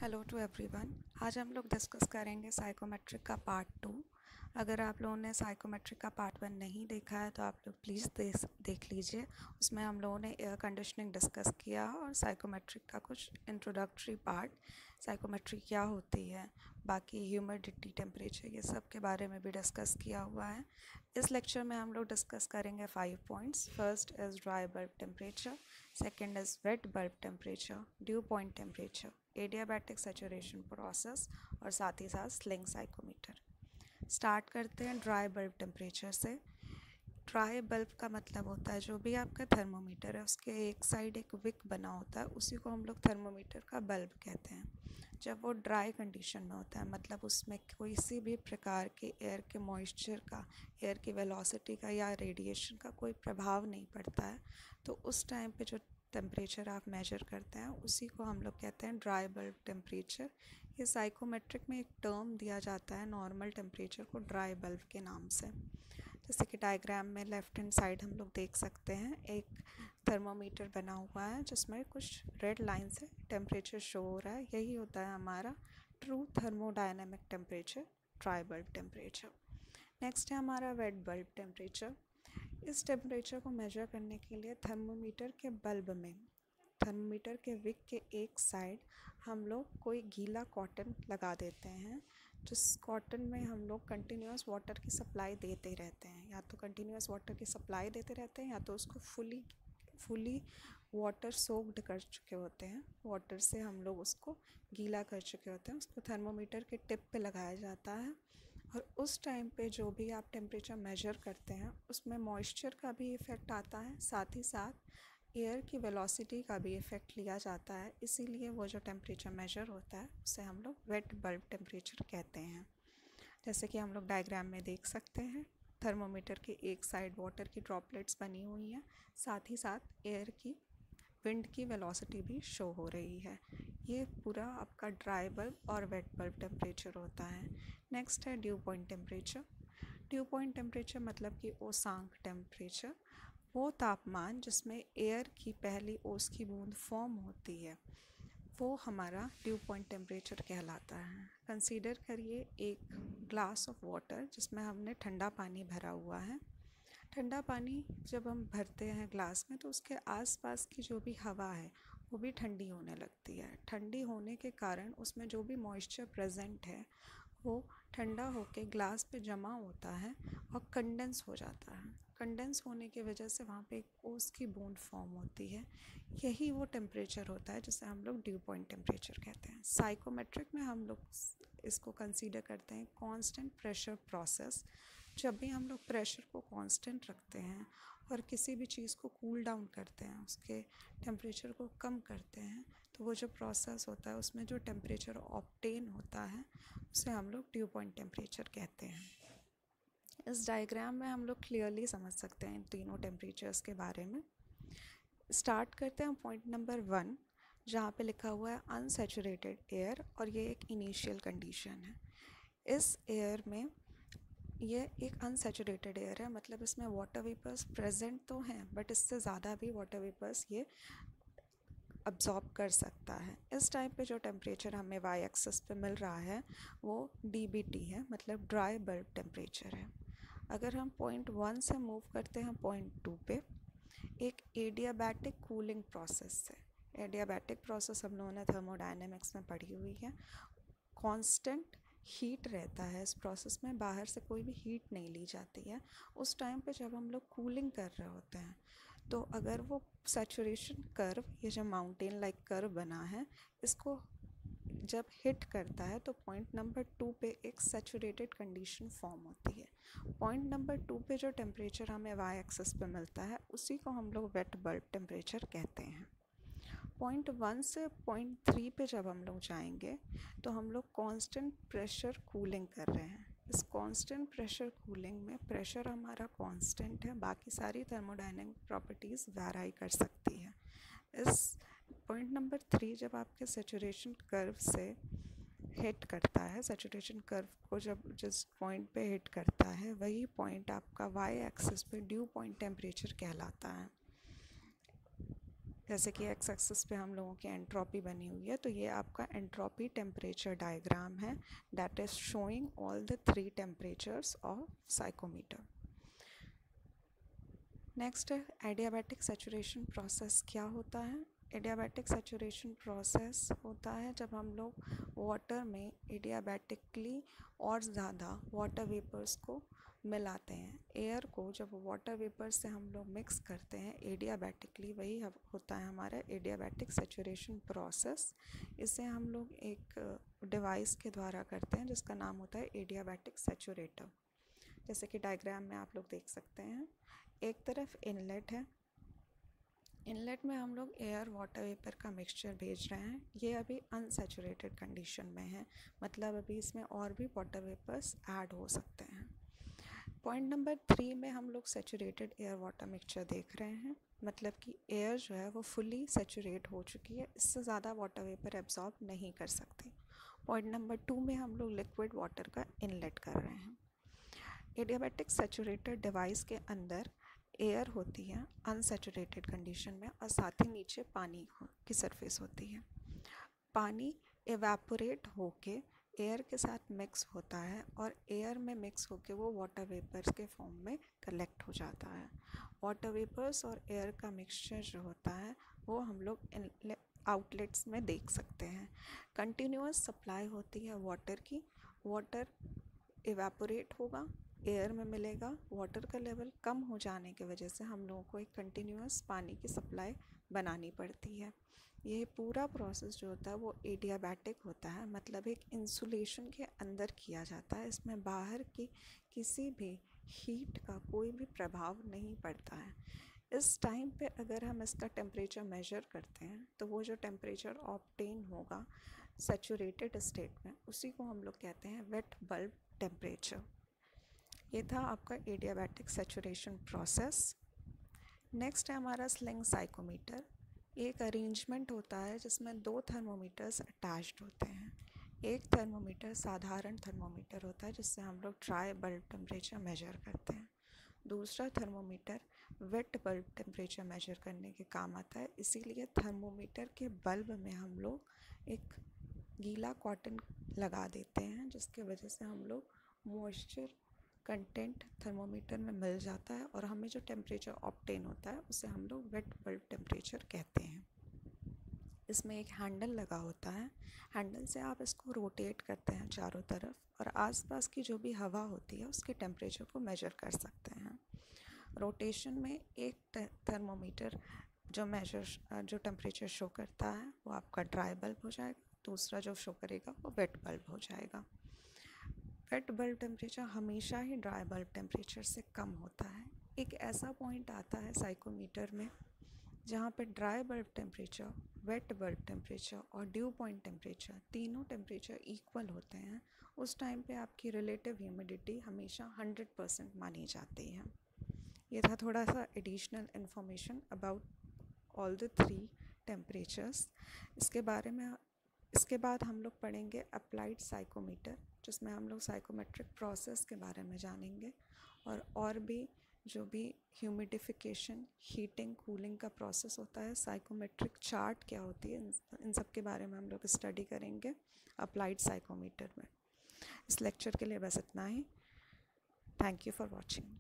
Hello to everyone. आज हम लोग डिस्कस करेंगे साइकोमेट्रिक का पार्ट 2। अगर आप लोगों ने साइकोमेट्रिक का पार्ट 1 नहीं देखा है तो आप लोग प्लीज़ देख लीजिए। उसमें हम लोगों ने एयर कंडीशनिंग डिस्कस किया और साइकोमेट्रिक का कुछ इंट्रोडक्टरी पार्ट, साइकोमेट्रिक क्या होती है, बाकी ह्यूमिडिटी, टेम्परेचर, ये सब के बारे में भी डिस्कस किया हुआ है। इस लेक्चर में हम लोग डिस्कस करेंगे 5 points. First is dry bulb temperature, second is wet bulb temperature, due point temperature, adiabatic saturation process और साथ ही साथ स्लिंग साइकोमीटर। स्टार्ट करते हैं ड्राई बल्ब टेम्परेचर से। ड्राई बल्ब का मतलब होता है जो भी आपका थर्मोमीटर है उसके एक साइड एक विक बना होता है, उसी को हम लोग थर्मोमीटर का बल्ब कहते हैं। जब वो ड्राई कंडीशन में होता है, मतलब उसमें किसी भी प्रकार के एयर के मॉइस्चर का, एयर की वेलोसिटी का या रेडिएशन का कोई प्रभाव नहीं पड़ता है, तो उस टाइम पे जो टेम्परेचर आप मेजर करते हैं उसी को हम लोग कहते हैं ड्राई बल्ब टेम्परेचर। ये साइकोमेट्रिक में एक टर्म दिया जाता है नॉर्मल टेम्परेचर को ड्राई बल्ब के नाम से। जैसे कि डायग्राम में लेफ़्ट हैंड साइड हम लोग देख सकते हैं, एक थर्मोमीटर बना हुआ है जिसमें कुछ रेड लाइन से टेम्परेचर शो हो रहा है। यही होता है हमारा true thermodynamic temperature, dry bulb temperature. Next है हमारा वेट बल्ब टेम्परेचर। इस टेम्परेचर को मेजर करने के लिए थर्मोमीटर के बल्ब में, थर्मोमीटर के विक के एक साइड हम लोग कोई गीला कॉटन लगा देते हैं, जिस कॉटन में हम लोग कंटिन्यूस वाटर की सप्लाई देते रहते हैं। या तो कंटिन्यूस वाटर की सप्लाई देते रहते हैं या तो उसको फुली वाटर सोक्ड कर चुके होते हैं, वाटर से हम लोग उसको गीला कर चुके होते हैं। उसको थर्मोमीटर के टिप पे लगाया जाता है और उस टाइम पे जो भी आप टेम्परेचर मेजर करते हैं उसमें मॉइस्चर का भी इफ़ेक्ट आता है, साथ ही साथ एयर की वेलोसिटी का भी इफ़ेक्ट लिया जाता है। इसीलिए वो जो टेम्परेचर मेजर होता है उसे हम लोग वेट बल्ब टेम्परेचर कहते हैं। जैसे कि हम लोग डायग्राम में देख सकते हैं, थर्मोमीटर के एक साइड वाटर की ड्रॉपलेट्स बनी हुई हैं, साथ ही साथ एयर की, विंड की वेलोसिटी भी शो हो रही है। ये पूरा आपका ड्राई बल्ब और वेट बल्ब टेम्परेचर होता है। नेक्स्ट है due point temperature. Due point temperature मतलब कि ओसांक टेम्परेचर, वो तापमान जिसमें एयर की पहली ओस की बूंद फॉर्म होती है, वो हमारा ड्यू पॉइंट टेम्परेचर कहलाता है। कंसीडर करिए एक ग्लास ऑफ वाटर जिसमें हमने ठंडा पानी भरा हुआ है। ठंडा पानी जब हम भरते हैं ग्लास में तो उसके आसपास की जो भी हवा है वो भी ठंडी होने लगती है। ठंडी होने के कारण उसमें जो भी मॉइस्चर प्रेजेंट है वो ठंडा होके ग्लास पे जमा होता है और कंडेंस हो जाता है। कंडेंस होने की वजह से वहाँ पे एक ओस की बूंद फॉर्म होती है। यही वो टेम्परेचर होता है जिसे हम लोग ड्यू पॉइंट टेम्परेचर कहते हैं। साइकोमेट्रिक में हम लोग इसको कंसीडर करते हैं कांस्टेंट प्रेशर प्रोसेस। जब भी हम लोग प्रेशर को कांस्टेंट रखते हैं और किसी भी चीज़ को कूल डाउन करते हैं, उसके टेम्परेचर को कम करते हैं, तो वो जो प्रोसेस होता है उसमें जो टेम्परेचर ऑब्टेन होता है उसे हम लोग ड्यू पॉइंट टेम्परेचर कहते हैं। इस डायग्राम में हम लोग क्लियरली समझ सकते हैं इन तीनों टेम्परेचर्स के बारे में। स्टार्ट करते हैं पॉइंट नंबर 1, जहाँ पे लिखा हुआ है अनसैचुरेटेड एयर, और ये एक इनिशियल कंडीशन है। इस एयर में ये एक अनसैचुरेटेड एयर है, मतलब इसमें वाटर वेपर्स प्रेजेंट तो हैं बट इससे ज़्यादा भी वाटर वेपर्स ये अब्जॉर्ब कर सकता है। इस टाइम पे जो टेम्परेचर हमें वाई एक्सिस पे मिल रहा है वो DBT है, मतलब ड्राई बल्ब टेम्परेचर है। अगर हम पॉइंट 1 से मूव करते हैं पॉइंट 2 पे, एक एडियाबैटिक कूलिंग प्रोसेस से, एडियाबैटिक प्रोसेस हम लोगों ने थर्मोडायनेमिक्स में पढ़ी हुई है। कांस्टेंट हीट रहता है इस प्रोसेस में, बाहर से कोई भी हीट नहीं ली जाती है। उस टाइम पे जब हम लोग कूलिंग कर रहे होते हैं तो अगर वो सैचुरेशन कर्व, ये जो माउंटेन लाइक कर्व बना है, इसको जब हिट करता है तो पॉइंट नंबर 2 पे एक सैचुरेटेड कंडीशन फॉर्म होती है। पॉइंट नंबर 2 पे जो टेम्परेचर हमें वाई एक्सिस पे मिलता है उसी को हम लोग वेट बल्ब टेम्परेचर कहते हैं। पॉइंट 1 से पॉइंट 3 पे जब हम लोग जाएंगे तो हम लोग कांस्टेंट प्रेशर कूलिंग कर रहे हैं। इस कांस्टेंट प्रेशर कूलिंग में प्रेशर हमारा कांस्टेंट है, बाकी सारी थर्मोडायनेमिक प्रॉपर्टीज़ वेरी कर सकती है। इस पॉइंट नंबर 3 जब आपके सैचुरेशन कर्व से हिट करता है, सैचुरेशन कर्व को जब जिस पॉइंट पे हिट करता है वही पॉइंट आपका वाई एक्सिस पे ड्यू पॉइंट टेम्परेचर कहलाता है। जैसे कि एक्स एक्सिस पे हम लोगों की एंट्रोपी बनी हुई है, तो ये आपका एंट्रोपी टेम्परेचर डायग्राम है that is showing all the 3 temperatures of psychrometer. Next है एडियाबैटिक सैचुरेशन प्रोसेस। क्या होता है? एडियाबैटिक सैचुरेशन प्रोसेस होता है जब हम लोग वाटर में एडियाबैटिकली और ज़्यादा वाटर वेपर्स को मिलाते हैं। एयर को जब वाटर वेपर से हम लोग मिक्स करते हैं एडियाबैटिकली, वही होता है हमारा एडियाबैटिक सैचुरेशन प्रोसेस। इसे हम लोग एक डिवाइस के द्वारा करते हैं जिसका नाम होता है एडियाबैटिक सैचुरेटर। जैसे कि डायग्राम में आप लोग देख सकते हैं, एक तरफ इनलेट है, इनलेट में हम लोग एयर वाटर वेपर का मिक्सचर भेज रहे हैं। ये अभी अनसैचुरेटेड कंडीशन में है, मतलब अभी इसमें और भी वाटर वेपर्स ऐड हो सकते हैं। पॉइंट नंबर 3 में हम लोग सैचुरेटेड एयर वाटर मिक्सचर देख रहे हैं, मतलब कि एयर जो है वो फुली सैचुरेट हो चुकी है, इससे ज़्यादा वाटर वेपर एब्जॉर्ब नहीं कर सकती। पॉइंट नंबर 2 में हम लोग लिक्विड वाटर का इनलेट कर रहे हैं। एडियाबैटिक सैचुरेटेड डिवाइस के अंदर एयर होती है अनसैचुरेटेड कंडीशन में, और साथ ही नीचे पानी की सरफेस होती है। पानी एवेपोरेट होके एयर के साथ मिक्स होता है, और एयर में मिक्स होके वो वाटर वेपर्स के फॉर्म में कलेक्ट हो जाता है। वाटर वेपर्स और एयर का मिक्सचर जो होता है वो हम लोग आउटलेट्स में देख सकते हैं। कंटिन्यूअस सप्लाई होती है वाटर की, वाटर एवेपोरेट होगा, एयर में मिलेगा, वाटर का लेवल कम हो जाने की वजह से हम लोगों को एक कंटिन्यूअस पानी की सप्लाई बनानी पड़ती है। ये पूरा प्रोसेस जो होता है वो एडियाबैटिक होता है, मतलब एक इंसुलेशन के अंदर किया जाता है। इसमें बाहर की किसी भी हीट का कोई भी प्रभाव नहीं पड़ता है। इस टाइम पे अगर हम इसका टेम्परेचर मेजर करते हैं तो वो जो टेम्परेचर ऑब्टेन होगा सैचुरेटेड स्टेट में, उसी को हम लोग कहते हैं वेट बल्ब टेम्परेचर। ये था आपका एडियाबैटिक सैचुरेशन प्रोसेस। नेक्स्ट है हमारा स्लिंग साइकोमीटर। एक अरेंजमेंट होता है जिसमें 2 थर्मोमीटर्स अटैच्ड होते हैं। एक थर्मोमीटर साधारण थर्मोमीटर होता है जिससे हम लोग ड्राई बल्ब टेम्परेचर मेजर करते हैं। दूसरा thermometer wet bulb temperature measure करने के काम आता है, इसीलिए थर्मोमीटर के बल्ब में हम लोग एक गीला कॉटन लगा देते हैं, जिसके वजह से हम लोग मॉइस्चर कंटेंट थर्मोमीटर में मिल जाता है, और हमें जो टेम्परेचर ऑब्टेन होता है उसे हम लोग वेट बल्ब टेम्परेचर कहते हैं। इसमें एक हैंडल लगा होता है, हैंडल से आप इसको रोटेट करते हैं चारों तरफ, और आसपास की जो भी हवा होती है उसके टेम्परेचर को मेजर कर सकते हैं। रोटेशन में एक थर्मोमीटर जो टेम्परेचर शो करता है वो आपका ड्राई बल्ब हो जाएगा, दूसरा जो शो करेगा वो वेट बल्ब हो जाएगा। वेट बल्ब टेम्परेचर हमेशा ही ड्राई बल्ब टेम्परेचर से कम होता है। एक ऐसा पॉइंट आता है साइकोमीटर में जहाँ पे dry bulb temperature, wet bulb temperature और ड्यू पॉइंट टेम्परेचर तीनों टेम्परेचर इक्वल होते हैं। उस टाइम पे आपकी रिलेटिव ह्यूमिडिटी हमेशा 100% मानी जाती है। ये था थोड़ा सा additional information about all the 3 temperatures. इसके बाद हम लोग पढ़ेंगे अप्लाइड साइकोमीटर, जिसमें हम लोग साइकोमेट्रिक प्रोसेस के बारे में जानेंगे, और भी जो भी ह्यूमिडिफिकेशन, हीटिंग, कूलिंग का प्रोसेस होता है, साइकोमेट्रिक चार्ट क्या होती है, इन सब के बारे में हम लोग स्टडी करेंगे अप्लाइड साइकोमीटर में। इस लेक्चर के लिए बस इतना ही। Thank you for watching.